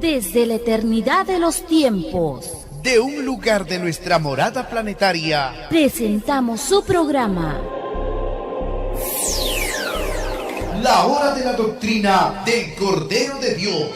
Desde la eternidad de los tiempos, de un lugar de nuestra morada planetaria, presentamos su programa La Hora de la Doctrina del Cordero de Dios.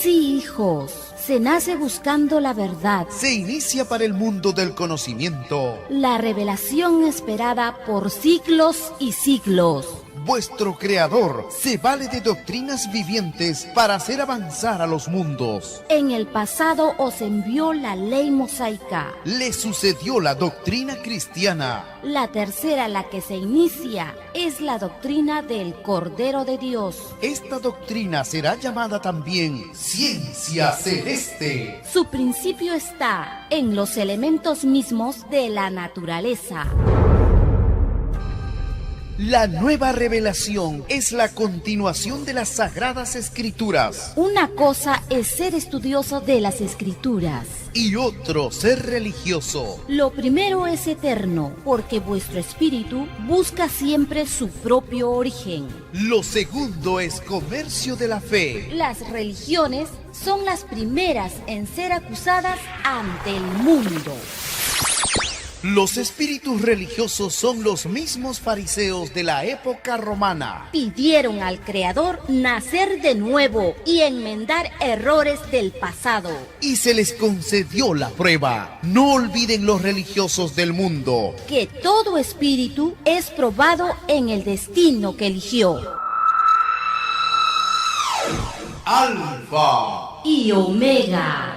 Sí, hijos, se nace buscando la verdad, Se inicia para el mundo del conocimiento. la revelación esperada por siglos y siglos. Vuestro Creador se vale de doctrinas vivientes para hacer avanzar a los mundos. En el pasado os envió la ley mosaica. Le sucedió la doctrina cristiana. La tercera, la que se inicia, es la doctrina del Cordero de Dios. Esta doctrina será llamada también ciencia celeste. Su principio está en los elementos mismos de la naturaleza. La nueva revelación es la continuación de las Sagradas Escrituras. Una cosa es ser estudioso de las Escrituras. Y otro, ser religioso. Lo primero es eterno, porque vuestro espíritu busca siempre su propio origen. Lo segundo es comercio de la fe. Las religiones son las primeras en ser acusadas ante el mundo. Los espíritus religiosos son los mismos fariseos de la época romana. Pidieron al Creador nacer de nuevo y enmendar errores del pasado. Y se les concedió la prueba. No olviden los religiosos del mundo Que todo espíritu es probado en el destino que eligió. Alfa Y Omega.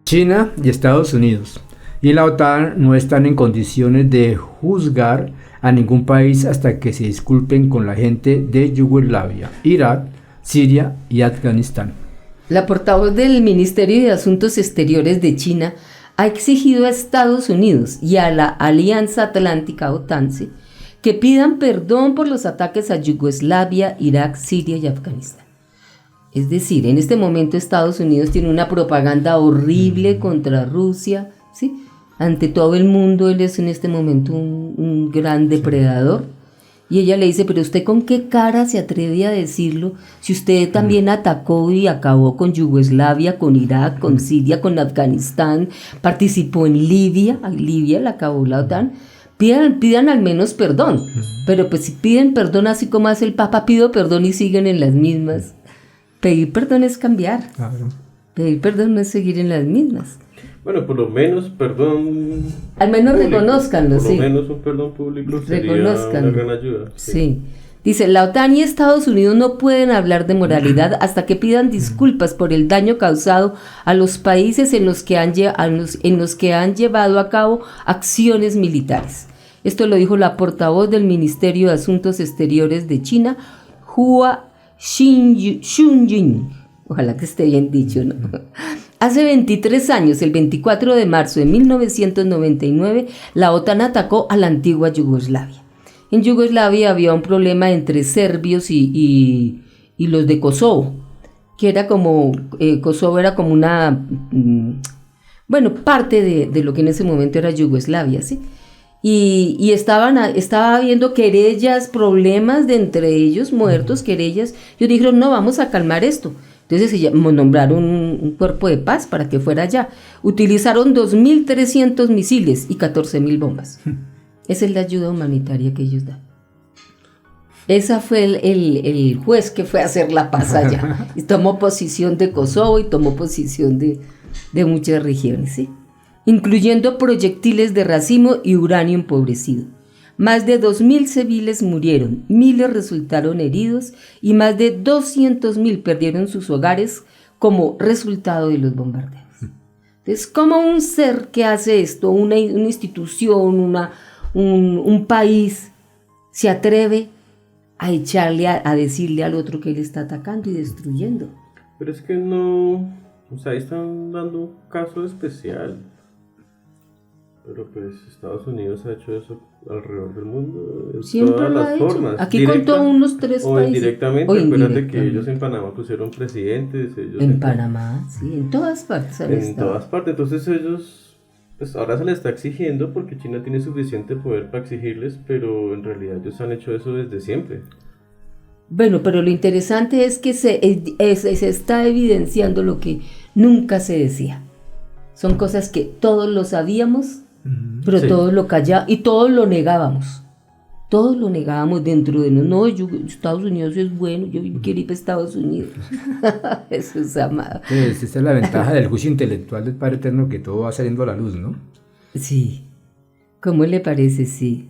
China y Estados Unidos y la OTAN no están en condiciones de juzgar a ningún país hasta que se disculpen con la gente de Yugoslavia, Irak, Siria y Afganistán. La portavoz del Ministerio de Asuntos Exteriores de China ha exigido a Estados Unidos y a la Alianza Atlántica OTAN que pidan perdón por los ataques a Yugoslavia, Irak, Siria y Afganistán. Es decir, en este momento Estados Unidos tiene una propaganda horrible contra Rusia, ¿sí? Ante todo el mundo él es en este momento un gran depredador. Y ella le dice, pero ¿usted con qué cara se atreve a decirlo? Si usted también atacó y acabó con Yugoslavia, con Irak, con Siria, con Afganistán, participó en Libia, a Libia la acabó la OTAN. Pidan al menos perdón. Pero pues si piden perdón así como hace el Papa, pido perdón y siguen en las mismas. Pedir perdón es cambiar. Claro. Pedir perdón no es seguir en las mismas. Bueno, por lo menos perdón. Al menos reconózcanlo, sí. Por lo menos un perdón público sería una gran ayuda. Sí. Dice, la OTAN y Estados Unidos no pueden hablar de moralidad hasta que pidan disculpas por el daño causado a los países en los que han llevado a cabo acciones militares. Esto lo dijo la portavoz del Ministerio de Asuntos Exteriores de China, Hua Chunying. Ojalá que esté bien dicho, ¿no? Hace 23 años, el 24 de marzo de 1999, la OTAN atacó a la antigua Yugoslavia. En Yugoslavia había un problema entre serbios y los de Kosovo, que era como, Kosovo era como una, parte de lo que en ese momento era Yugoslavia, ¿sí? Y estaba habiendo querellas, problemas de entre ellos, muertos, querellas. Ellos dijeron, no, vamos a calmar esto. Entonces nombraron un cuerpo de paz para que fuera allá. Utilizaron 2.300 misiles y 14.000 bombas. Esa es la ayuda humanitaria que ellos dan. Esa fue el juez que fue a hacer la paz allá. Y tomó posición de Kosovo y tomó posición de muchas regiones, ¿sí? Incluyendo proyectiles de racimo y uranio empobrecido. Más de 2.000 civiles murieron, miles resultaron heridos y más de 200.000 perdieron sus hogares como resultado de los bombardeos. Entonces, ¿cómo un ser que hace esto, una institución, un país, se atreve a decirle al otro que él está atacando y destruyendo? Pero es que no, ahí están dando un caso especial. Pero pues Estados Unidos ha hecho eso alrededor del mundo de siempre todas lo las ha hecho. formas. Aquí contó unos 3 o países. Indirectamente, acuérdate que ellos en Panamá pusieron presidentes. Ellos en Panamá, sí, en todas partes. En todas partes, entonces ellos Pues ahora se le está exigiendo porque China tiene suficiente poder para exigirles, pero en realidad ellos han hecho eso desde siempre. Bueno, pero lo interesante es que se está evidenciando lo que nunca se decía. Son cosas que todos lo sabíamos, pero Sí. todos lo callábamos y todos lo negábamos. Todos lo negábamos dentro de nosotros. No, Estados Unidos es bueno, yo quiero ir para Estados Unidos. Eso es amado. Pues esta es la ventaja del juicio intelectual del Padre Eterno, que todo va saliendo a la luz, ¿no? Sí. ¿Cómo le parece? Sí.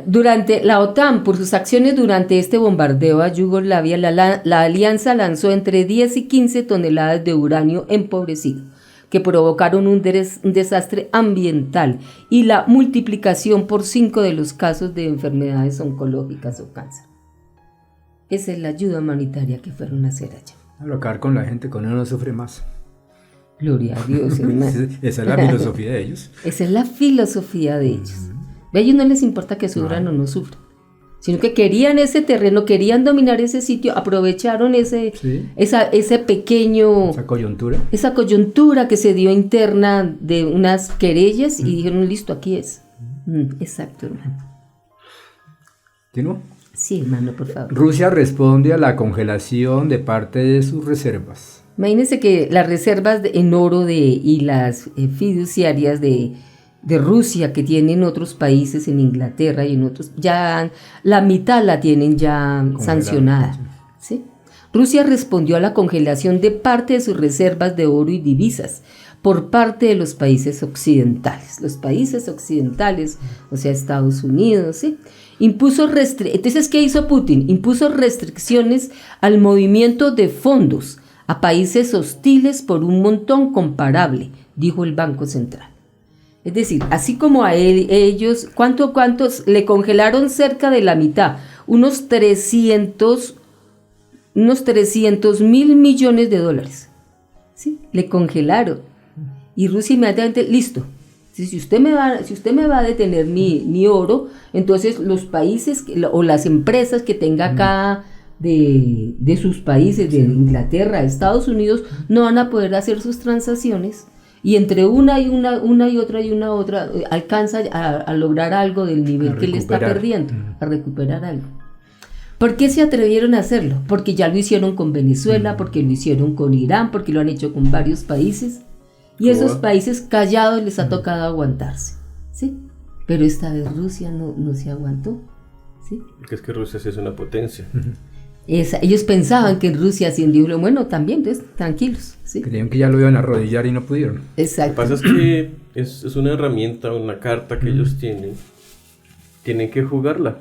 Durante la OTAN, por sus acciones durante este bombardeo a Yugoslavia, la alianza lanzó entre 10 y 15 toneladas de uranio empobrecido, que provocaron un desastre ambiental y la multiplicación por 5 de los casos de enfermedades oncológicas o cáncer. Esa es la ayuda humanitaria que fueron a hacer allá. A acabar con la gente, con uno no sufre más. Gloria a Dios, hermano. Esa es la filosofía de ellos. Esa es la filosofía de ellos. A ellos no les importa que sufran o no sufran, sino que querían ese terreno, querían dominar ese sitio, aprovecharon ese pequeño... Esa coyuntura que se dio interna de unas querellas y dijeron, listo, aquí es. Exacto, hermano. ¿Continúo? Sí, hermano, por favor. Rusia responde a la congelación de parte de sus reservas. Imagínense que las reservas en oro y las fiduciarias de Rusia que tienen otros países, en Inglaterra y en otros, ya la mitad la tienen ya sancionada. ¿Sí? Rusia respondió a la congelación de parte de sus reservas de oro y divisas por parte de los países occidentales. Los países occidentales, o sea, Estados Unidos, ¿sí? Entonces, ¿qué hizo Putin? Impuso restricciones al movimiento de fondos a países hostiles por un montón comparable, dijo el Banco Central. Es decir, así como a ellos, ¿cuántos le congelaron? Cerca de la mitad, unos 300 mil millones de dólares. ¿Sí? Le congelaron. Y Rusia inmediatamente, listo. Si usted me va a detener mi oro, entonces los países o las empresas que tenga acá de sus países, de Inglaterra, Estados Unidos, no van a poder hacer sus transacciones. Y entre una y otra alcanza a lograr algo del nivel que le está perdiendo, a recuperar algo. ¿Por qué se atrevieron a hacerlo? Porque ya lo hicieron con Venezuela, porque lo hicieron con Irán, porque lo han hecho con varios países. Y esos países callados les ha tocado aguantarse, ¿sí? Pero esta vez Rusia no se aguantó, ¿sí? Porque es que Rusia sí es una potencia. Ellos pensaban que en Rusia hacían diablo, bueno, también, entonces, tranquilos, ¿sí? Creían que ya lo iban a arrodillar y no pudieron. Exacto. Lo que pasa es que es una herramienta, una carta que ellos tienen que jugarla.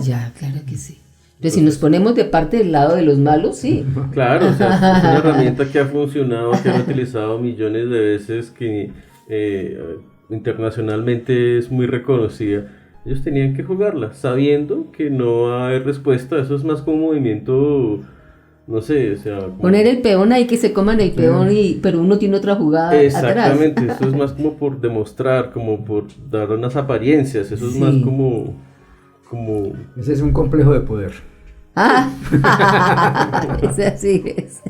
Ya, claro que sí. Pero si nos ponemos de parte del lado de los malos, sí. Claro, o sea, es una herramienta que ha funcionado, que han utilizado millones de veces, que internacionalmente es muy reconocida. Ellos tenían que jugarla, sabiendo que no va a haber respuesta. Eso es más como un movimiento, no sé, o sea... Poner el peón ahí, que se coman el peón, pero uno tiene otra jugada exactamente, atrás. eso es más como por demostrar, como por dar unas apariencias. Eso es más como... Ese es un complejo de poder. Es así es.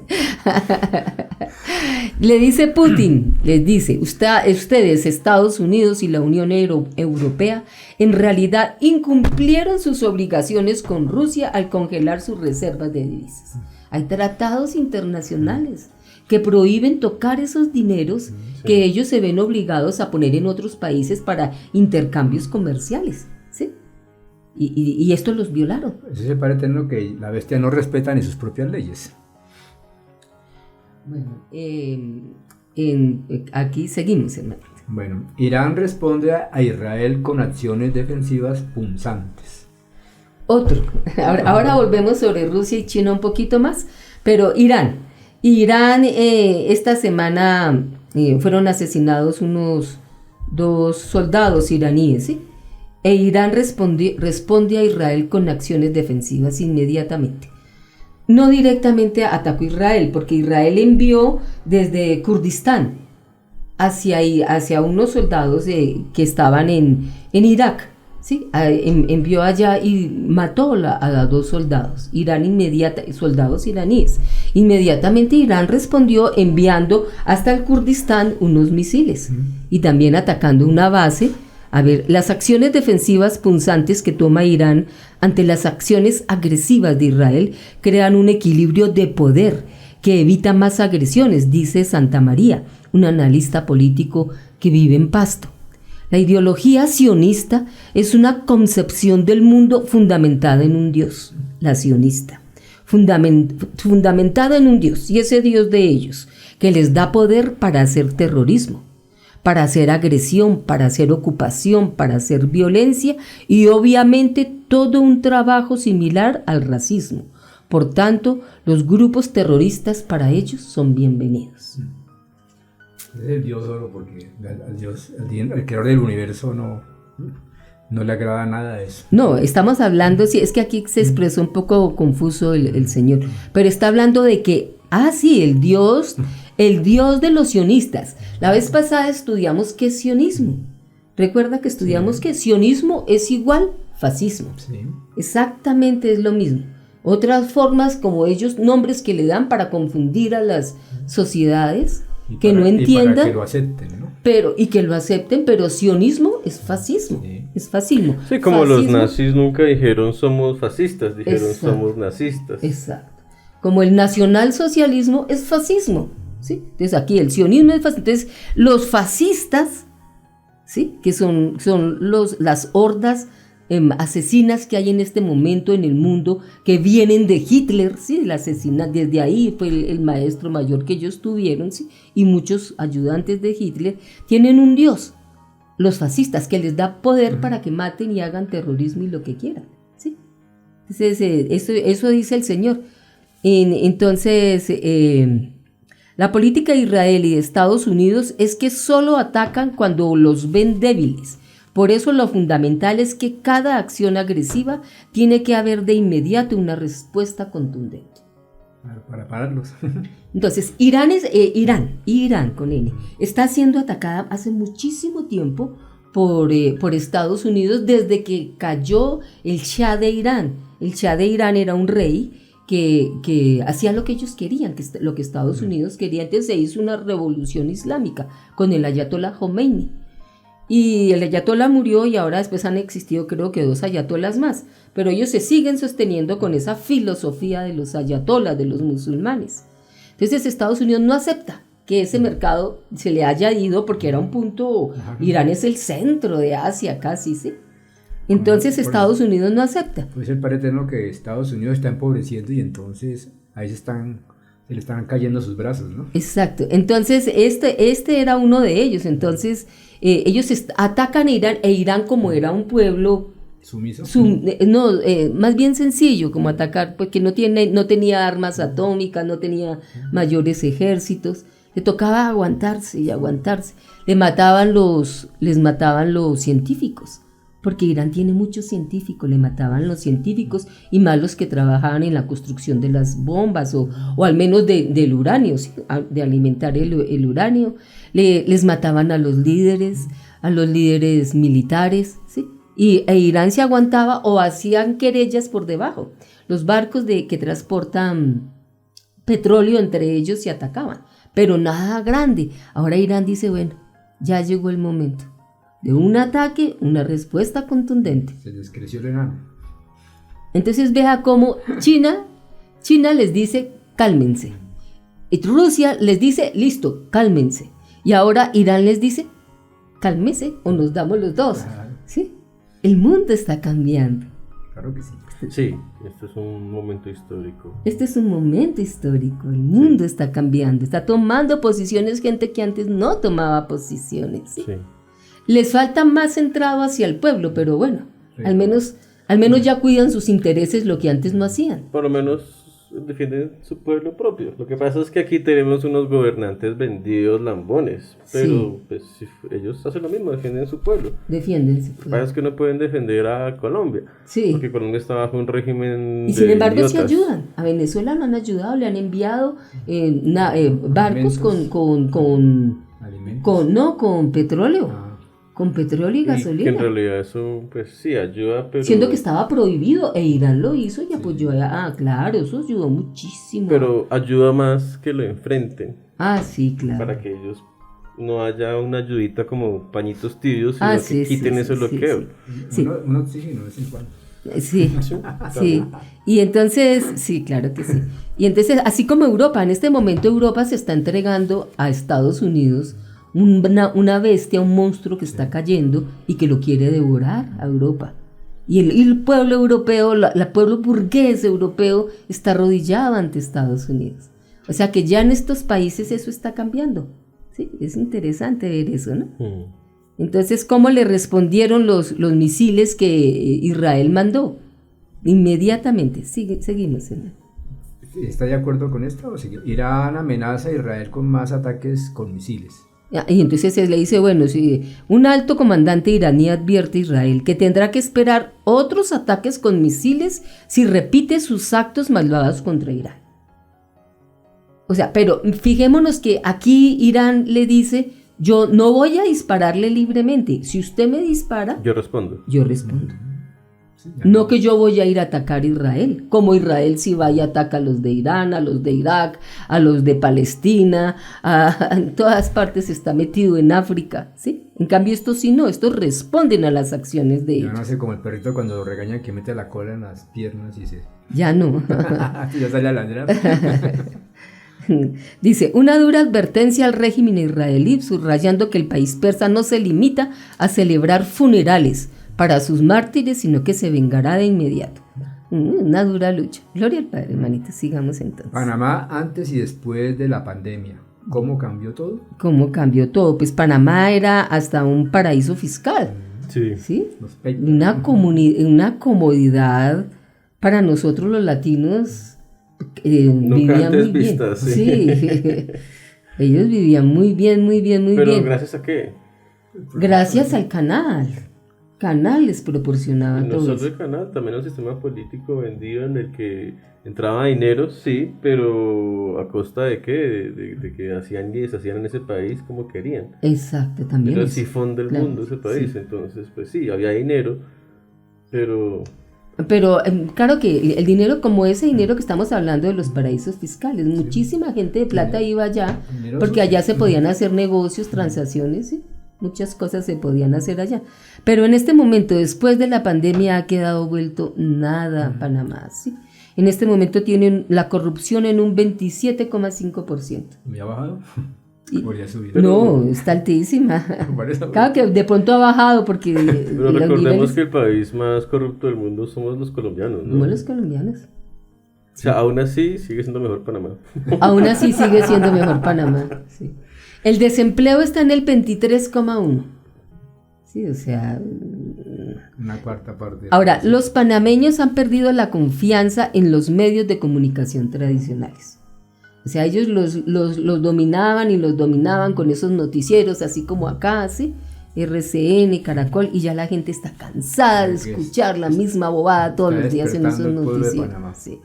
Le dice Putin, les dice, ustedes, Estados Unidos y la Unión Europea, en realidad incumplieron sus obligaciones con Rusia al congelar sus reservas de divisas. Hay tratados internacionales que prohíben tocar esos dineros que ellos se ven obligados a poner en otros países para intercambios comerciales, ¿sí? Y estos los violaron. Eso se parece en lo que la bestia no respeta ni sus propias leyes. Bueno, aquí seguimos, hermano. Bueno, Irán responde a Israel con acciones defensivas punzantes. Otro. Ahora volvemos sobre Rusia y China un poquito más, pero Irán, esta semana fueron asesinados unos 2 soldados iraníes, ¿sí? E Irán responde a Israel con acciones defensivas inmediatamente. No directamente atacó Israel, porque Israel envió desde Kurdistán hacia unos soldados que estaban en Irak, ¿sí? Envió allá y mató a 2 soldados, soldados iraníes. Inmediatamente Irán respondió enviando hasta el Kurdistán unos misiles y también atacando una base. A ver, las acciones defensivas punzantes que toma Irán ante las acciones agresivas de Israel crean un equilibrio de poder que evita más agresiones, dice Santa María, un analista político que vive en Pasto. La ideología sionista es una concepción del mundo fundamentada en un Dios, la sionista, fundamentada en un Dios, y ese Dios de ellos, que les da poder para hacer terrorismo, para hacer agresión, para hacer ocupación, para hacer violencia y obviamente todo un trabajo similar al racismo. Por tanto, los grupos terroristas para ellos son bienvenidos. Es el Dios solo porque al Dios, el creador del universo no le agrada nada de eso. No, estamos hablando, sí, es que aquí se expresó un poco confuso el Señor, pero está hablando de que, sí, el Dios de los sionistas. La vez pasada estudiamos qué es sionismo. Recuerda que estudiamos que sionismo es igual fascismo. Sí. Exactamente es lo mismo. Otras formas como ellos, nombres que le dan para confundir a las sociedades que no entiendan. Y para que lo acepten, ¿no? Y que lo acepten, pero sionismo es fascismo. Sí. Es fascismo. Sí, como fascismo, los nazis nunca dijeron somos fascistas, dijeron exacto, somos nazistas. Exacto. Como el nacionalsocialismo es fascismo, ¿sí? Entonces aquí el sionismo es fascismo. Entonces los fascistas, ¿sí? Que son las hordas asesinas que hay en este momento en el mundo, que vienen de Hitler, ¿sí? La asesina, desde ahí fue el maestro mayor que ellos tuvieron, ¿sí? Y muchos ayudantes de Hitler tienen un Dios, los fascistas, que les da poder para que maten y hagan terrorismo y lo que quieran, ¿sí? Entonces eso dice el Señor. Entonces la política de Israel y de Estados Unidos es que solo atacan cuando los ven débiles. Por eso lo fundamental es que cada acción agresiva tiene que haber de inmediato una respuesta contundente. Para pararlos. Entonces, Irán con N, está siendo atacada hace muchísimo tiempo por Estados Unidos desde que cayó el Shah de Irán. El Shah de Irán era un rey que hacía lo que ellos querían, lo que Estados Unidos quería. Entonces se hizo una revolución islámica con el Ayatollah Khomeini. Y el ayatollah murió y ahora después han existido creo que 2 ayatolás más, pero ellos se siguen sosteniendo con esa filosofía de los ayatolás, de los musulmanes. Entonces Estados Unidos no acepta que ese mercado se le haya ido porque era un punto, Irán es el centro de Asia casi, ¿sí? Entonces Estados Unidos no acepta. Pues el parece que Estados Unidos está empobreciendo y entonces ahí se le están cayendo sus brazos, ¿no? Exacto, entonces este era uno de ellos, entonces ellos atacan a Irán, e Irán como era un pueblo sumiso, más bien sencillo como atacar, porque no tenía armas atómicas, no tenía mayores ejércitos, le tocaba aguantarse y aguantarse, les mataban los científicos, porque Irán tiene muchos científicos, le mataban los científicos y más los que trabajaban en la construcción de las bombas o al menos del uranio, ¿sí? De alimentar el uranio, les mataban a los líderes militares, ¿sí? E Irán se aguantaba o hacían querellas por debajo. Los barcos que transportan petróleo entre ellos se atacaban, pero nada grande. Ahora Irán dice, bueno, ya llegó el momento de un ataque, una respuesta contundente. Se les creció el enano. Entonces vea cómo China les dice, cálmense. Y Rusia les dice, listo, cálmense. Y ahora Irán les dice, cálmese o nos damos los dos. Claro. ¿Sí? El mundo está cambiando. Claro que sí. Sí, esto es un momento histórico. Este es un momento histórico. El mundo está cambiando. Está tomando posiciones gente que antes no tomaba posiciones. ¿Sí? Sí. Les falta más centrado hacia el pueblo, pero bueno, sí. al menos ya cuidan sus intereses, lo que antes no hacían. Por lo menos defienden su pueblo propio. Lo que pasa es que aquí tenemos unos gobernantes vendidos lambones, pero sí. Pues ellos hacen lo mismo, defienden su pueblo. Defienden su pueblo. Lo que pasa es que no pueden defender a Colombia, sí. Porque Colombia está bajo un régimen y sin embargo idiotas. Se ayudan. A Venezuela lo han ayudado, le han enviado barcos con petróleo. con petróleo y Que en gasolina. realidad eso, pues sí, ayuda, pero... Siendo que estaba prohibido, e Irán lo hizo y apoyó claro, eso ayudó muchísimo. Pero ayuda más que lo enfrenten, Sí, claro. para que ellos no haya una ayudita como pañitos tibios, sino Sí, que quiten ese bloqueo. Sí. Un oxígeno de vez en cuando. Sí, Sí, sí. Y entonces, sí, claro que sí. Y entonces, así como Europa, en este momento Europa se está entregando a Estados Unidos una bestia, un monstruo que está cayendo y que lo quiere devorar a Europa. Y el pueblo europeo, el pueblo burgués europeo está arrodillado ante Estados Unidos. O sea que ya en estos países eso está cambiando. Sí, es interesante ver eso, ¿no? Entonces, ¿cómo le respondieron los misiles que Israel mandó? Inmediatamente. Seguimos. ¿Está de acuerdo con esto? O sea, Irán amenaza a Israel con más ataques con misiles. Y entonces se le dice, bueno, si un alto comandante iraní advierte a Israel que tendrá que esperar otros ataques con misiles si repite sus actos malvados contra Irán. O sea, pero fijémonos que aquí Irán le dice, yo no voy a dispararle libremente. Si usted me dispara, Yo respondo. yo respondo. Sí, ya No que yo voy a ir a atacar a Israel, como Israel si va y ataca a los de Irán, a los de Irak, a los de Palestina, en todas partes está metido en África, ¿sí? En cambio estos sí no, estos responden a las acciones de Ya no ellos. hace como el perrito cuando lo regañan que mete la cola en las piernas y se... Ya no. ya sale a ladrar. Dice, una dura advertencia al régimen israelí, subrayando que el país persa no se limita a celebrar funerales para sus mártires, sino que se vengará de inmediato. Una dura lucha. Gloria al Padre, hermanita, sigamos entonces. Panamá antes y después de la pandemia. ¿Cómo cambió todo? ¿Cómo cambió todo? Pues Panamá era hasta un paraíso fiscal, Sí. ¿sí? Los peitos. Una comodidad para nosotros los latinos. Nunca Vivían antes muy bien. vistas, sí. Sí. Ellos vivían muy bien, muy bien, muy Pero bien. ¿gracias a qué? Gracias al canal. Canal les proporcionaba No todo solo eso. el canal, también el sistema político vendido en el que entraba dinero, sí, pero ¿a costa de qué? De que hacían y deshacían en ese país como querían. Exacto, también. Era el eso. sifón del Claro, mundo ese país, sí. entonces pues sí, había dinero, pero Pero claro que el dinero, como ese dinero que estamos hablando de los paraísos fiscales, muchísima gente de plata iba allá, Dinero porque allá se sucio. podían hacer negocios, transacciones, ¿sí? Muchas cosas se podían hacer allá. Pero en este momento, después de la pandemia, ha quedado vuelto nada Panamá, ¿sí? En este momento tienen la corrupción en un 27,5%. ¿Me ha bajado? Y- Podría subir. No, está altísima. Por eso- Claro que de pronto ha bajado porque pero los recordemos niveles... que el país más corrupto del mundo somos los colombianos, ¿no? Como los colombianos. O sea, aún así sigue siendo mejor Panamá. Aún así sigue siendo mejor Panamá. Sí. El desempleo está en el 23,1. Sí, o sea... Una cuarta parte. Ahora, los panameños han perdido la confianza en los medios de comunicación tradicionales. O sea, ellos los dominaban y los dominaban con esos noticieros, así como acá, ¿sí? RCN, Caracol, y ya la gente está cansada de Porque escuchar la misma bobada todos está los días en esos despertando el pueblo de noticieros. Panamá. Sí.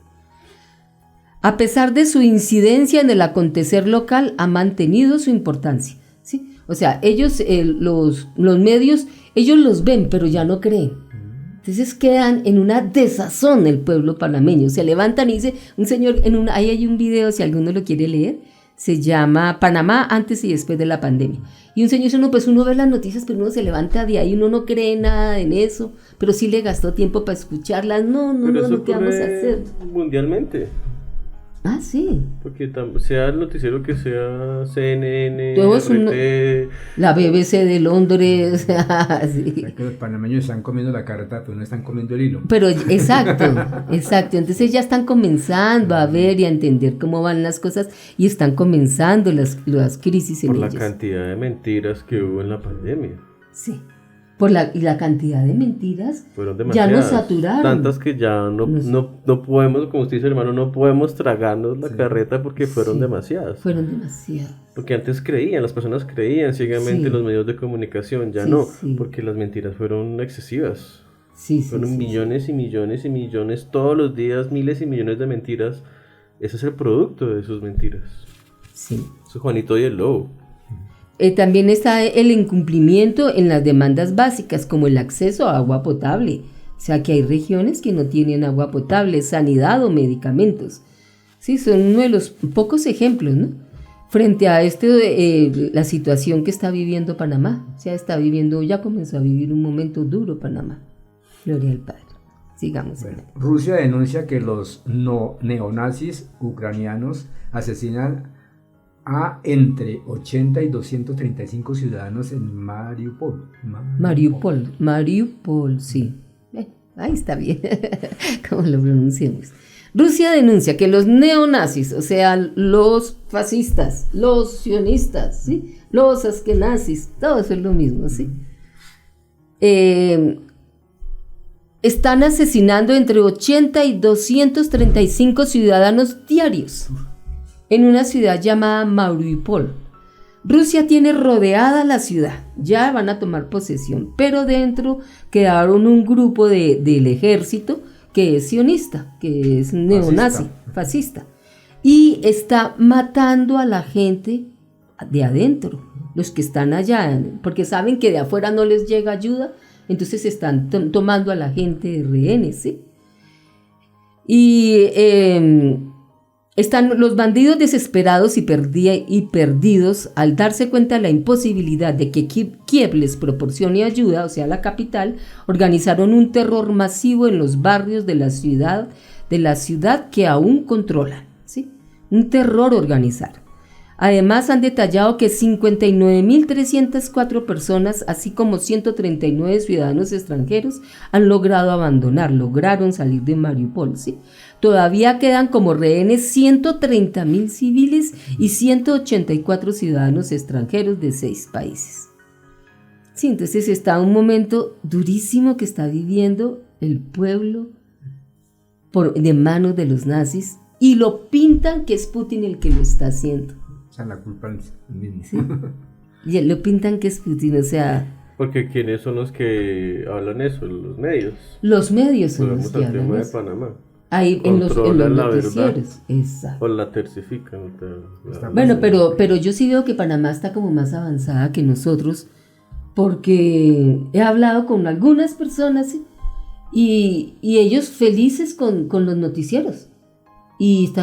A pesar de su incidencia en el acontecer local, ha mantenido su importancia, ¿sí? O sea, ellos, los medios, ellos los ven, pero ya no creen. Entonces quedan en una desazón el pueblo panameño. Se levantan y dice, un señor, ahí hay un video, si alguno lo quiere leer, se llama Panamá antes y después de la pandemia. Y un señor dice, no, pues uno ve las noticias, pero uno se levanta de ahí, uno no cree nada en eso, pero sí le gastó tiempo para escucharlas. No, Pero eso ¿qué vamos a ocurre hacer? mundialmente. Ah, sí. Porque sea el noticiero que sea CNN, Todos son- RT, La BBC de Londres, sí. O sea, que los panameños están comiendo la carta, pero no están comiendo el hilo. Pero exacto. Entonces ya están comenzando a ver y a entender cómo van las cosas y están comenzando las crisis en por la ellas. cantidad de mentiras que hubo en la pandemia. Sí. Y la cantidad de mentiras Fueron ya demasiadas. nos saturaron. Tantas que ya no podemos, como usted dice, hermano, no podemos tragarnos la carreta porque fueron Sí. demasiadas. Fueron demasiadas. Porque antes creían, las personas creían ciegamente Sí. en los medios de comunicación, ya Sí, no, sí. porque las mentiras fueron excesivas. Sí, Fueron sí. millones y millones y millones, todos los días, miles y millones de mentiras. Ese es el producto de sus mentiras. Sí. Eso es Juanito y el Lobo. También está el incumplimiento en las demandas básicas, como el acceso a agua potable. O sea, que hay regiones que no tienen agua potable, sanidad o medicamentos. Sí, son uno de los pocos ejemplos, ¿no? Frente a la situación que está viviendo Panamá. O sea, ya comenzó a vivir un momento duro Panamá. Gloria al Padre. Sigamos. Bueno, Rusia denuncia que los neonazis ucranianos asesinan a entre 80 y 235 ciudadanos en Mariupol. Mariupol, sí. Ahí está bien, como lo pronunciamos. Rusia denuncia que los neonazis, o sea, los fascistas, los sionistas, ¿sí? Los askenazis, todo eso es lo mismo, ¿sí? Están asesinando entre 80 y 235 ciudadanos diarios en una ciudad llamada Mariupol. Rusia tiene rodeada la ciudad, ya van a tomar posesión, pero dentro quedaron un grupo del ejército que es sionista, que es neonazi, fascista, y está matando a la gente de adentro, los que están allá, porque saben que de afuera no les llega ayuda, entonces están tomando a la gente de rehenes, ¿sí? Y están los bandidos desesperados y perdidos al darse cuenta de la imposibilidad de que Kiev les proporcione ayuda, o sea, la capital, organizaron un terror masivo en los barrios de la ciudad que aún controlan, ¿sí? Un terror organizado. Además, han detallado que 59.304 personas, así como 139 ciudadanos extranjeros, lograron salir de Mariupol, ¿sí? Todavía quedan como rehenes 130.000 civiles y 184 ciudadanos extranjeros de 6 países. Sí, entonces está un momento durísimo que está viviendo el pueblo de manos de los nazis y lo pintan que es Putin el que lo está haciendo. O sea, la culpa es el mismo. Sí. Y lo pintan que es Putin, o sea... Porque ¿quiénes son los que hablan eso? Los medios. Los medios son Volvemos los que al hablan tema de eso. Panamá. Ahí en los Controlan la noticieros. verdad. Exacto. O la tercifican. Bueno, pero yo sí veo que Panamá está como más avanzada que nosotros, porque he hablado con algunas personas, ¿sí? y ellos felices con los noticieros. Y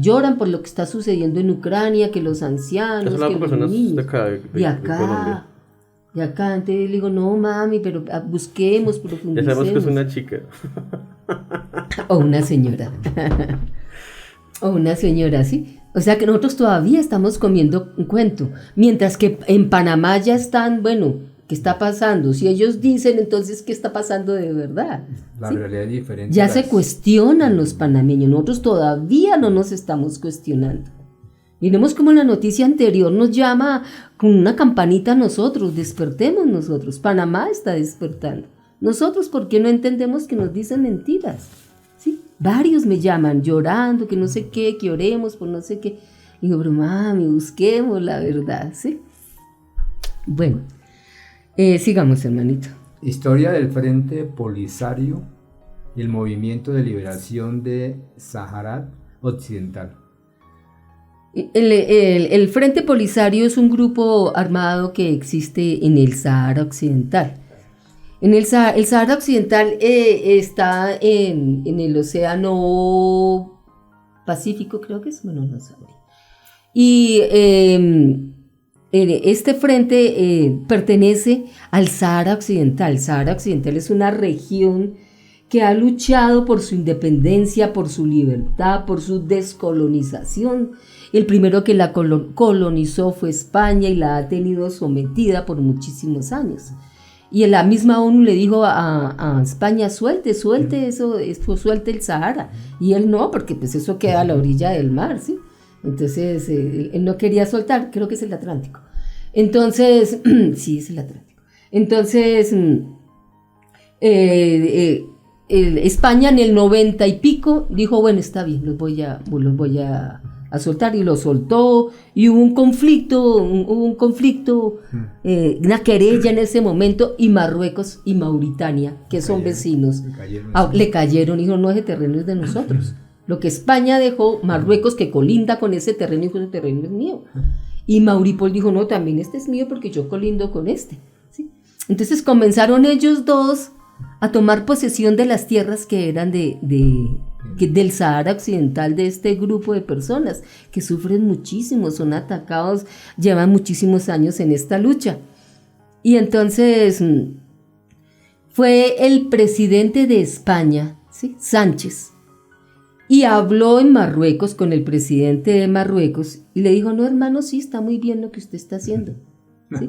lloran por lo que está sucediendo en Ucrania, que los ancianos, que los niños. De acá, de Colombia. Y acá, entonces le digo, no mami, pero busquemos, profundicemos. Ya sabemos que es una chica. O una señora. O una señora, ¿sí? O sea que nosotros todavía estamos comiendo un cuento. Mientras que en Panamá ya están, bueno, ¿qué está pasando? Si ellos dicen, entonces, ¿qué está pasando de verdad? La ¿sí? realidad es diferente. Ya se cuestionan los panameños. Nosotros todavía no nos estamos cuestionando. Miremos como la noticia anterior nos llama con una campanita a nosotros. Despertemos nosotros. Panamá está despertando. Nosotros, ¿por qué no entendemos que nos dicen mentiras? ¿Sí? Varios me llaman llorando, que no sé qué, que oremos por no sé qué. Digo, pero mami, busquemos la verdad, ¿sí? Bueno, sigamos, hermanito. Historia del Frente Polisario y el Movimiento de Liberación de Sáhara Occidental. El Frente Polisario es un grupo armado que existe en el Sahara Occidental. El Sahara Occidental está en el Océano Pacífico, creo que es, bueno, no sabría. Y este frente pertenece al Sahara Occidental. El Sahara Occidental es una región que ha luchado por su independencia, por su libertad, por su descolonización. El primero que la colonizó fue España y la ha tenido sometida por muchísimos años. Y la misma ONU le dijo a España, suelte eso, suelte el Sahara. Y él no, porque pues eso queda a la orilla del mar, ¿sí? Entonces, él no quería soltar, creo que es el Atlántico. Entonces, sí, es el Atlántico. Entonces, España en el 90 y pico dijo, bueno, está bien, los voy a soltar, y lo soltó, y hubo un conflicto, una querella en ese momento, y Marruecos y Mauritania, que son vecinos, le cayeron, dijo, no, ese terreno es de nosotros. Lo que España dejó, Marruecos, que colinda con ese terreno, dijo, ese terreno es mío. Y Mauripol dijo, no, también este es mío porque yo colindo con este. ¿Sí? Entonces comenzaron ellos dos a tomar posesión de las tierras que eran del Sahara Occidental, de este grupo de personas que sufren muchísimo, son atacados, llevan muchísimos años en esta lucha. Y entonces fue el presidente de España, ¿sí? Sánchez, y habló en Marruecos con el presidente de Marruecos y le dijo, no, hermano, sí, está muy bien lo que usted está haciendo. ¿Sí?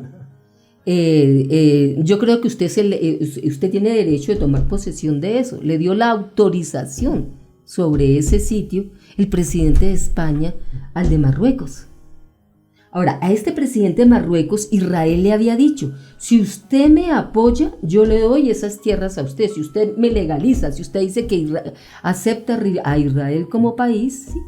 Yo creo que usted tiene derecho de tomar posesión de eso. Le dio la autorización sobre ese sitio el presidente de España al de Marruecos. Ahora, a este presidente de Marruecos, Israel le había dicho, si usted me apoya, yo le doy esas tierras a usted. Si usted me legaliza, si usted dice que acepta a Israel como país, ¿sí?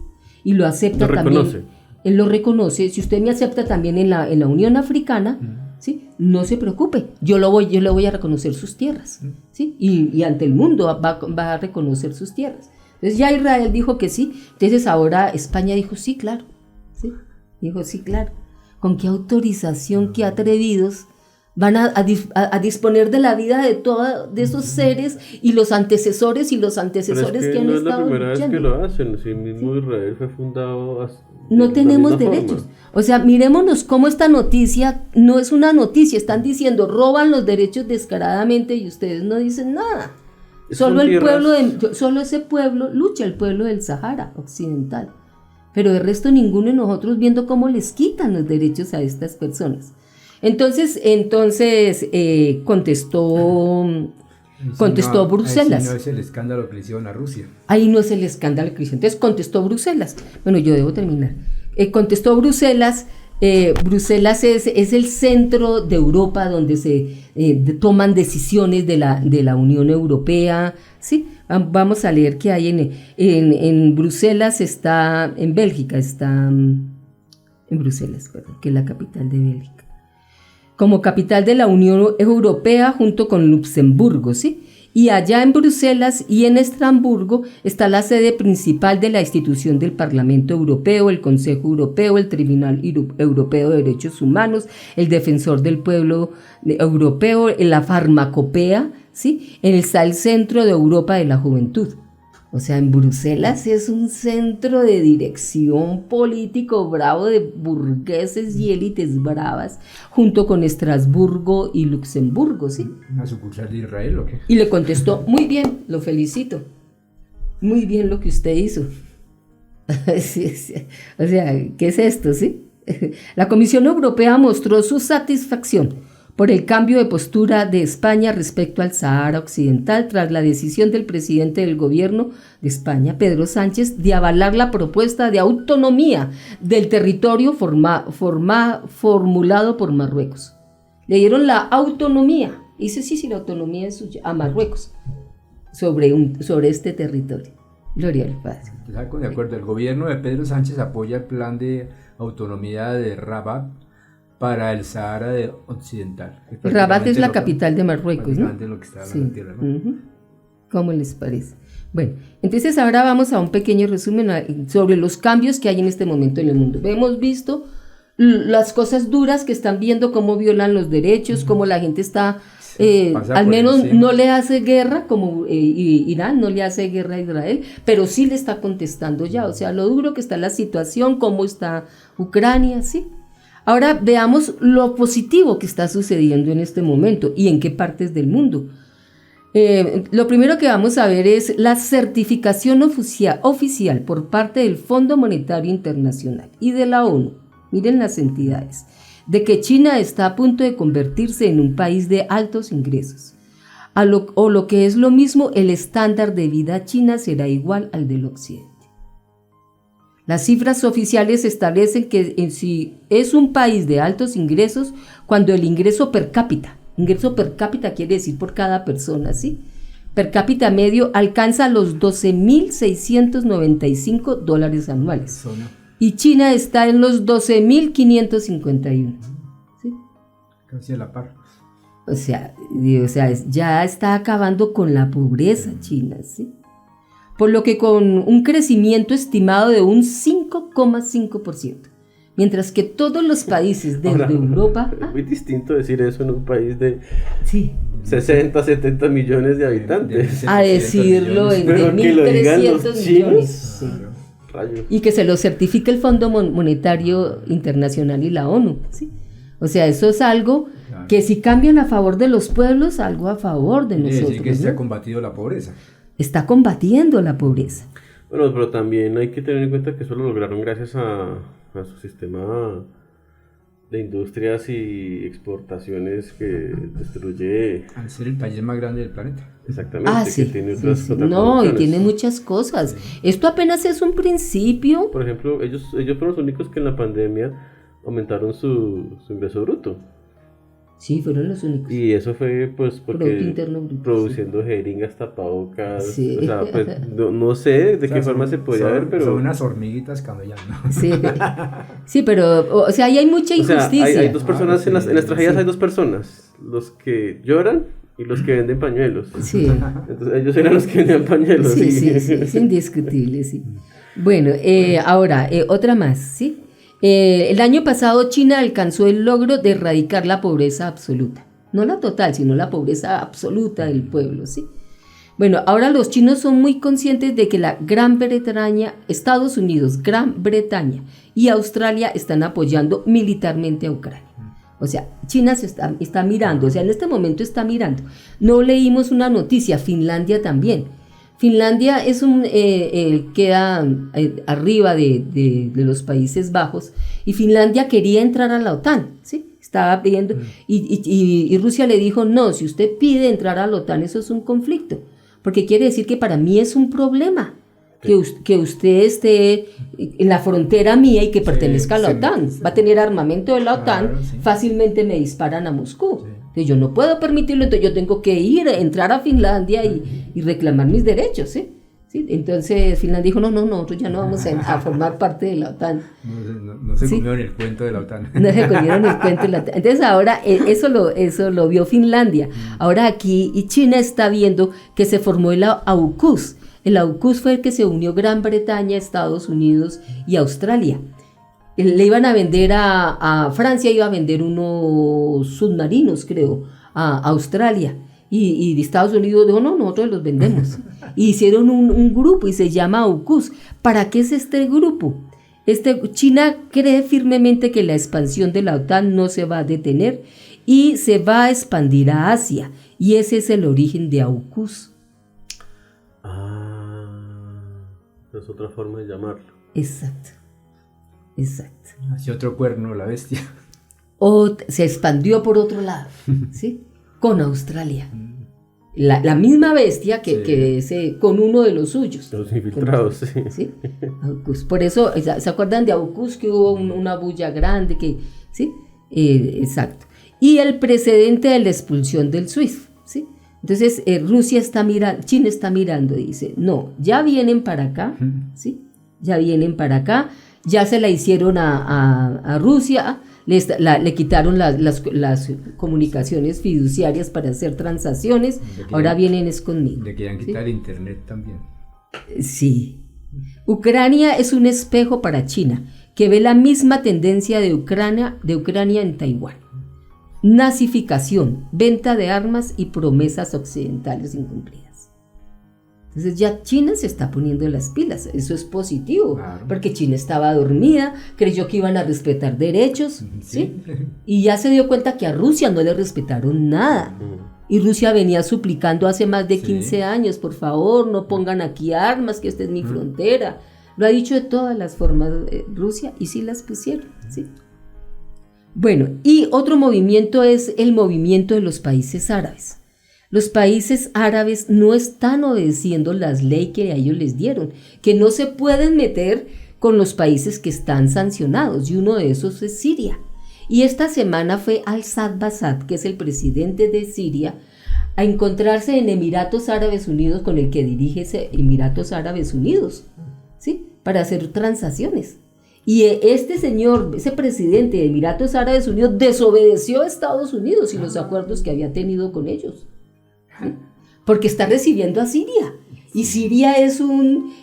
Y lo acepta también, él lo reconoce, si usted me acepta también en la Unión Africana, ¿sí? No se preocupe, yo le voy a reconocer sus tierras, ¿sí? Y ante el mundo va a reconocer sus tierras. Entonces ya Israel dijo que sí, entonces ahora España dijo sí, claro, ¿sí? Dijo, sí, claro. ¿Con qué autorización, qué atrevidos van a disponer de la vida de esos seres y los antecesores que han estado luchando? No es la primera vez que lo hacen. Si mismo Israel fue fundado. No tenemos derechos. O sea, mirémonos cómo esta noticia no es una noticia. Están diciendo, roban los derechos descaradamente y ustedes no dicen nada. Solo ese pueblo lucha, el pueblo del Sahara Occidental. Pero de resto ninguno de nosotros viendo cómo les quitan los derechos a estas personas. Entonces contestó Bruselas. Ahí no es el escándalo que le hicieron a Rusia. Ahí no es el escándalo que le hicieron. Entonces contestó Bruselas. Bueno, yo debo terminar. Contestó Bruselas. Bruselas es el centro de Europa donde se toman decisiones de la Unión Europea, ¿sí? Vamos a leer qué hay en Bruselas, en Bélgica, en Bruselas, perdón, que es la capital de Bélgica. Como capital de la Unión Europea junto con Luxemburgo, ¿sí? Y allá en Bruselas y en Estrasburgo está la sede principal de la institución del Parlamento Europeo, el Consejo Europeo, el Tribunal Europeo de Derechos Humanos, el Defensor del Pueblo Europeo, la Farmacopea, ¿sí? Está el Centro de Europa de la Juventud. O sea, en Bruselas es un centro de dirección político bravo de burgueses y élites bravas, junto con Estrasburgo y Luxemburgo, ¿sí? ¿Una sucursal de Israel o qué? Y le contestó, muy bien, lo felicito. Muy bien lo que usted hizo. O sea, ¿qué es esto, sí? La Comisión Europea mostró su satisfacción por el cambio de postura de España respecto al Sahara Occidental tras la decisión del presidente del gobierno de España, Pedro Sánchez, de avalar la propuesta de autonomía del territorio formulado por Marruecos. Le dieron la autonomía, dice sí, la autonomía es suya, a Marruecos, sobre este territorio. Gloria al Padre. De acuerdo, el gobierno de Pedro Sánchez apoya el plan de autonomía de Rabat para el Sahara Occidental. Rabat es la capital de Marruecos, ¿no? Lo que está en la tierra, ¿no? Uh-huh. ¿Cómo les parece? Bueno, entonces ahora vamos a un pequeño resumen sobre los cambios que hay en este momento en el mundo. Hemos visto las cosas duras que están viendo, cómo violan los derechos, cómo la gente está, al menos no le hace guerra, como Irán no le hace guerra a Israel, pero sí le está contestando ya, o sea, lo duro que está la situación, cómo está Ucrania, ¿sí? Ahora veamos lo positivo que está sucediendo en este momento y en qué partes del mundo. Lo primero que vamos a ver es la certificación oficial por parte del Fondo Monetario Internacional y de la ONU, miren las entidades, de que China está a punto de convertirse en un país de altos ingresos. O lo que es lo mismo, el estándar de vida china será igual al del occidente. Las cifras oficiales establecen que si es un país de altos ingresos, cuando el ingreso per cápita quiere decir por cada persona, ¿sí? Per cápita medio alcanza los $12,695 anuales. Y China está en los 12,551. ¿Sí? Casi a la par. O sea, ya está acabando con la pobreza China, ¿sí? Por lo que con un crecimiento estimado de un 5,5%. Mientras que todos los países desde Ahora, Europa... Es muy distinto decir eso en un país de Sí, 60, 70 millones de habitantes. a decirlo en Pero de que lo digan 1.300 los millones. chinos. Sí. Rayos. Y que se lo certifique el Fondo Monetario Internacional y la ONU. ¿Sí? O sea, eso es algo que si cambian a favor de los pueblos, algo a favor de Quiere decir nosotros. que se ha ¿no? combatido la pobreza. Está combatiendo la pobreza. Bueno, pero también hay que tener en cuenta que eso lo lograron gracias a su sistema de industrias y exportaciones que destruye Al ser el país más grande del planeta. exactamente, Sí, que tiene sí, otras sí. No, y contraproducciones. tiene muchas cosas. Esto apenas es un principio. Por ejemplo, ellos fueron los únicos que en la pandemia aumentaron su ingreso bruto. Sí, fueron los únicos. Y eso fue pues Producto porque Interno Bruto, produciendo jeringas, tapabocas, Sí. o sea, pues no sé de O sea, qué forma se podía ver, pero Son unas hormiguitas camellando. Sí. Sí, pero, o sea, ahí hay mucha o sea, injusticia. hay dos personas sí, en las tragedias sí. hay dos personas, los que lloran y los que venden pañuelos. Sí. Entonces ellos eran los que vendían pañuelos. Sí, sí, sí, es indiscutible, sí. Bueno, ahora, otra más, ¿sí? El año pasado China alcanzó el logro de erradicar la pobreza absoluta. No la total, sino la pobreza absoluta del pueblo, ¿sí? Bueno, ahora los chinos son muy conscientes de que la Gran Bretaña, Estados Unidos, Gran Bretaña y Australia están apoyando militarmente a Ucrania. O sea, China se está mirando, o sea, en este momento está mirando. No leímos una noticia, Finlandia también. Finlandia es queda arriba de los Países Bajos y Finlandia quería entrar a la OTAN, ¿sí? Estaba pidiendo y Rusia le dijo, no, si usted pide entrar a la OTAN eso es un conflicto, porque quiere decir que para mí es un problema que usted esté en la frontera mía y que pertenezca a la OTAN, va a tener armamento de la OTAN, Claro, sí. fácilmente me disparan a Moscú. Entonces yo no puedo permitirlo, entonces yo tengo que entrar a Finlandia y reclamar mis derechos, ¿sí? ¿Sí? Entonces Finlandia dijo, no, nosotros ya no vamos a formar parte de la OTAN. No se Sí. comieron el cuento de la OTAN. No se comieron el cuento de la OTAN. Entonces ahora eso lo vio Finlandia. Ahora aquí y China está viendo que se formó el AUKUS. El AUKUS fue el que se unió Gran Bretaña, Estados Unidos y Australia. Le iban a vender a Francia, iba a vender unos submarinos, creo, a Australia. Y de Estados Unidos dijo, no, nosotros los vendemos. Y hicieron un grupo y se llama AUKUS. ¿Para qué es este grupo? China cree firmemente que la expansión de la OTAN no se va a detener y se va a expandir a Asia. Y ese es el origen de AUKUS. Es otra forma de llamarlo. Exacto. Hacia otro cuerno, la bestia. O se expandió por otro lado, ¿sí? Con Australia. La misma bestia que con uno de los suyos. Los infiltrados, sí. ¿Sí? AUKUS. Por eso, ¿se acuerdan de AUKUS que hubo una bulla grande? ¿Sí? Exacto. Y el precedente de la expulsión del SWIFT, ¿sí? Entonces, China está mirando y dice, no, ya vienen para acá, ¿sí? Ya vienen para acá, ya se la hicieron a Rusia, le quitaron las comunicaciones fiduciarias para hacer transacciones, ahora vienen es conmigo. Le querían quitar el internet también. Sí. Ucrania es un espejo para China, que ve la misma tendencia de Ucrania en Taiwán. Nazificación, venta de armas y promesas occidentales incumplidas. Entonces ya China se está poniendo las pilas, eso es positivo, Claro. porque China estaba dormida, creyó que iban a respetar derechos, ¿sí? Y ya se dio cuenta que a Rusia no le respetaron nada. Y Rusia venía suplicando hace más de 15 años, por favor, no pongan aquí armas, que esta es mi frontera. Lo ha dicho de todas las formas Rusia y sí las pusieron, ¿sí? Bueno, y otro movimiento es el movimiento de los países árabes. Los países árabes no están obedeciendo las leyes que a ellos les dieron, que no se pueden meter con los países que están sancionados, y uno de esos es Siria. Y esta semana fue Al-Sad Bassad, que es el presidente de Siria, a encontrarse en Emiratos Árabes Unidos, con el que dirige Emiratos Árabes Unidos, ¿sí? Para hacer transacciones. Y este señor, ese presidente de Emiratos Árabes Unidos, desobedeció a Estados Unidos y los acuerdos que había tenido con ellos, ¿sí? Porque está recibiendo a Siria. Y Siria es un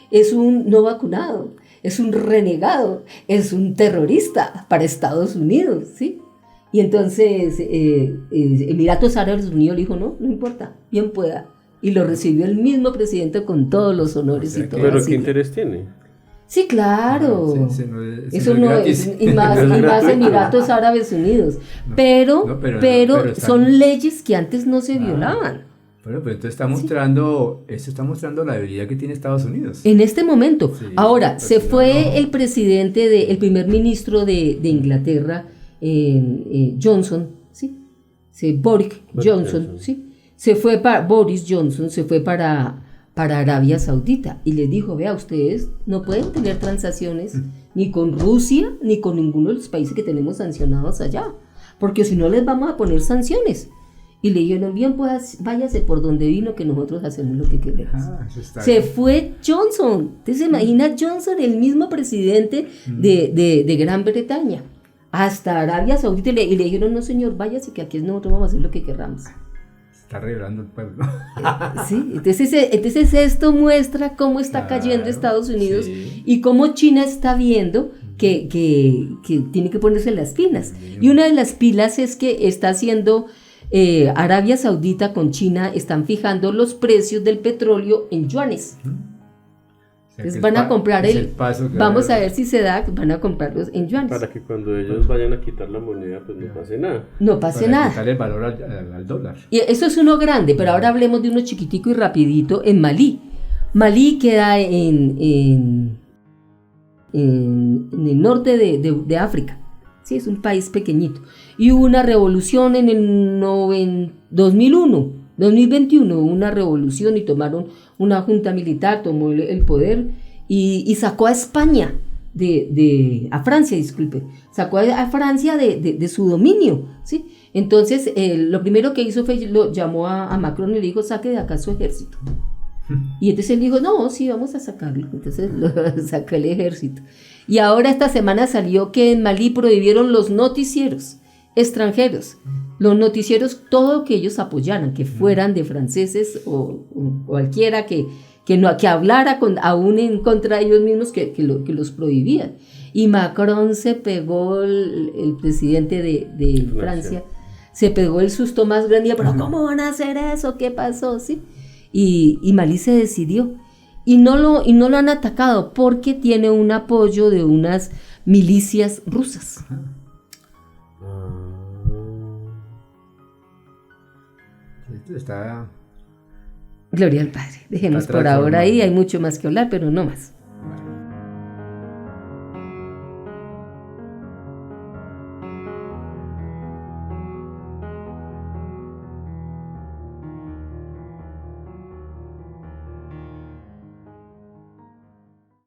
no vacunado. es un renegado, es un terrorista para Estados Unidos, ¿sí? Y entonces Emiratos Árabes Unidos le dijo, no importa, bien pueda. Y lo recibió el mismo presidente con todos los honores y todo. Pero así. ¿qué interés tiene? Sí, claro. Eso no es, y más Emiratos Árabes Unidos. Pero son leyes que antes no se violaban. Bueno, pero entonces esto está mostrando la debilidad que tiene Estados Unidos. En este momento. Sí, ahora, pues, se fue el presidente, el primer ministro de Inglaterra, Johnson, ¿sí? Boris Johnson, ¿sí? Boris Johnson se fue para Arabia Saudita y les dijo, vea, ustedes no pueden tener transacciones ni con Rusia ni con ninguno de los países que tenemos sancionados allá, porque si no les vamos a poner sanciones. Y le dijeron, bien, pues váyase por donde vino, que nosotros hacemos lo que queremos. Se fue Johnson. Entonces, imagina Johnson, el mismo presidente de Gran Bretaña, hasta Arabia Saudita, y le dijeron, no señor, váyase, que aquí nosotros vamos a hacer lo que querramos. Está revelando el pueblo. Sí, entonces esto muestra cómo está cayendo Estados Unidos y cómo China está viendo que tiene que ponerse las pilas. Y una de las pilas es que está haciendo Arabia Saudita con China, están fijando los precios del petróleo en yuanes. Entonces van a comprar vamos a ver si se da, van a comprarlos en yuanes. Para que cuando ellos vayan a quitar la moneda, pues no pase nada. No pase nada. Para quitarle el valor al dólar. Y eso es uno grande, pero ahora hablemos de uno chiquitico y rapidito en Malí. Malí queda en el norte de África. Sí, es un país pequeñito. Y hubo una revolución en el 2021, una revolución y tomaron una junta militar, tomó el poder y sacó a España, a Francia, disculpe, sacó a Francia de su dominio, ¿sí? Entonces, lo primero que hizo fue, lo llamó a Macron y le dijo, saque de acá su ejército. Y entonces él dijo, no, sí, vamos a sacarlo. Entonces sacó el ejército. Y ahora esta semana salió que en Malí prohibieron los noticieros extranjeros, los noticieros, todo que ellos apoyaran, que fueran de franceses o cualquiera que hablara aún en contra de ellos mismos, que los prohibían. Y Macron se pegó, el presidente de Francia, se pegó el susto más grande, pero ¿cómo van a hacer eso? ¿Qué pasó? ¿Sí? Y Malí se decidió. Y no lo han atacado porque tiene un apoyo de unas milicias rusas. Está... Gloria al Padre. Dejemos por ahora ahí, hay mucho más que hablar, pero no más.